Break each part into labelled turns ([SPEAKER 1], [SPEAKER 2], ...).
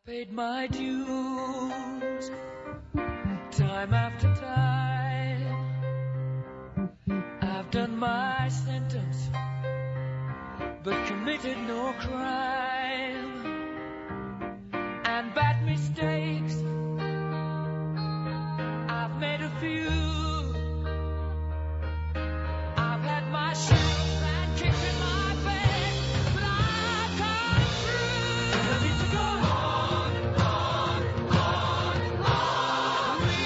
[SPEAKER 1] Paid my dues, time after time. I've done my sentence, but committed no crime. And bad mistakes, I've made a few. I've had my share of bad kicks in my bed, but I've come through. I need to go on. We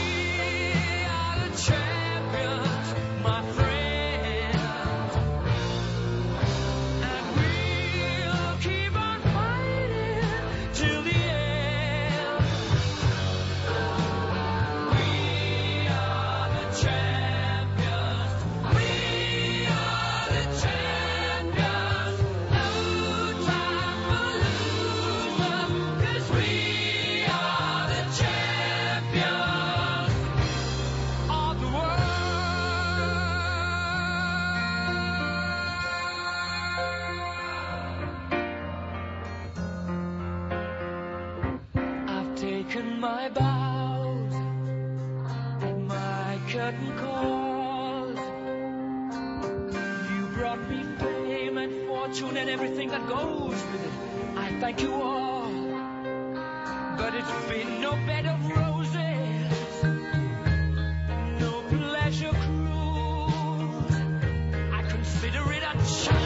[SPEAKER 1] are the champions, my friends, and we'll keep on fighting till the end. We are the champions. We are the champions. No time for losers, 'cause we are the champions of the world. I've taken my bows at my curtain calls. You brought me fame and fortune and everything that goes with it. I thank you all, but it's been no bed of roses, no pleasure cruise. I consider it a challenge.